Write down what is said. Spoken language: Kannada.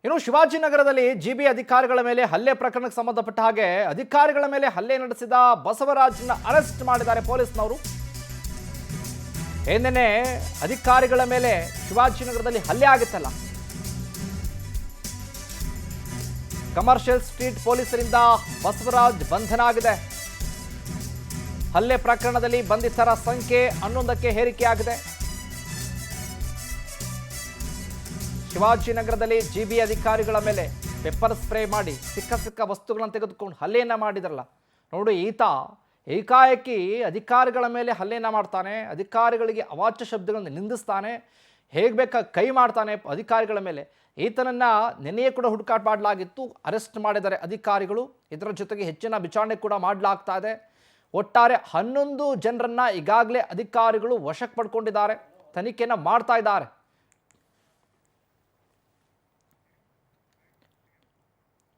ಇನ್ನು ಶಿವಾಜಿನಗರದಲ್ಲಿ ಜಿಬಿ ಅಧಿಕಾರಿಗಳ ಮೇಲೆ ಹಲ್ಲೆ ಪ್ರಕರಣಕ್ಕೆ ಸಂಬಂಧಪಟ್ಟ ಹಾಗೆ ಅಧಿಕಾರಿಗಳ ಮೇಲೆ ಹಲ್ಲೆ ನಡೆಸಿದ ಬಸವರಾಜ್ನ ಅರೆಸ್ಟ್ ಮಾಡಿದ್ದಾರೆ ಪೊಲೀಸ್ನವರು. ಏನೇನೆ ಅಧಿಕಾರಿಗಳ ಮೇಲೆ ಶಿವಾಜಿನಗರದಲ್ಲಿ ಹಲ್ಲೆ ಆಗಿತ್ತಲ್ಲ, ಕಮರ್ಷಿಯಲ್ ಸ್ಟ್ರೀಟ್ ಪೊಲೀಸರಿಂದ ಬಸವರಾಜ್ ಬಂಧನ ಆಗಿದೆ. ಹಲ್ಲೆ ಪ್ರಕರಣದಲ್ಲಿ ಬಂಧಿತರ ಸಂಖ್ಯೆ 11ಕ್ಕೆ ಏರಿಕೆಯಾಗಿದೆ. ಶಿವಾಜಿನಗರದಲ್ಲಿ ಜಿಬಿ ಅಧಿಕಾರಿಗಳ ಮೇಲೆ ಪೆಪ್ಪರ್ ಸ್ಪ್ರೇ ಮಾಡಿ ಸಿಕ್ಕ ವಸ್ತುಗಳನ್ನು ತೆಗೆದುಕೊಂಡು ಹಲ್ಲೆಯನ್ನ ಮಾಡಿದ್ರಲ್ಲ ನೋಡಿ, ಈತ ಏಕಾಏಕಿ ಅಧಿಕಾರಿಗಳ ಮೇಲೆ ಹಲ್ಲೆಯನ್ನ ಮಾಡ್ತಾನೆ, ಅಧಿಕಾರಿಗಳಿಗೆ ಅವಾಚ್ಯ ಶಬ್ದಗಳನ್ನು ನಿಂದಿಸ್ತಾನೆ, ಹೇಗೆ ಬೇಕಾ ಕೈ ಮಾಡ್ತಾನೆ ಅಧಿಕಾರಿಗಳ ಮೇಲೆ. ಈತನನ್ನು ನೆನೆಯೇ ಕೂಡ ಹುಡುಕಾಟ ಮಾಡಲಾಗಿತ್ತು, ಅರೆಸ್ಟ್ ಮಾಡಿದ್ದಾರೆ ಅಧಿಕಾರಿಗಳು. ಇದರ ಜೊತೆಗೆ ಹೆಚ್ಚಿನ ವಿಚಾರಣೆ ಕೂಡ ಮಾಡಲಾಗ್ತಾ ಇದೆ. ಒಟ್ಟಾರೆ 11 ಜನರನ್ನು ಈಗಾಗಲೇ ಅಧಿಕಾರಿಗಳು ವಶಕ್ಕೆ ಪಡ್ಕೊಂಡಿದ್ದಾರೆ, ತನಿಖೆಯನ್ನು ಮಾಡ್ತಾ ಇದ್ದಾರೆ.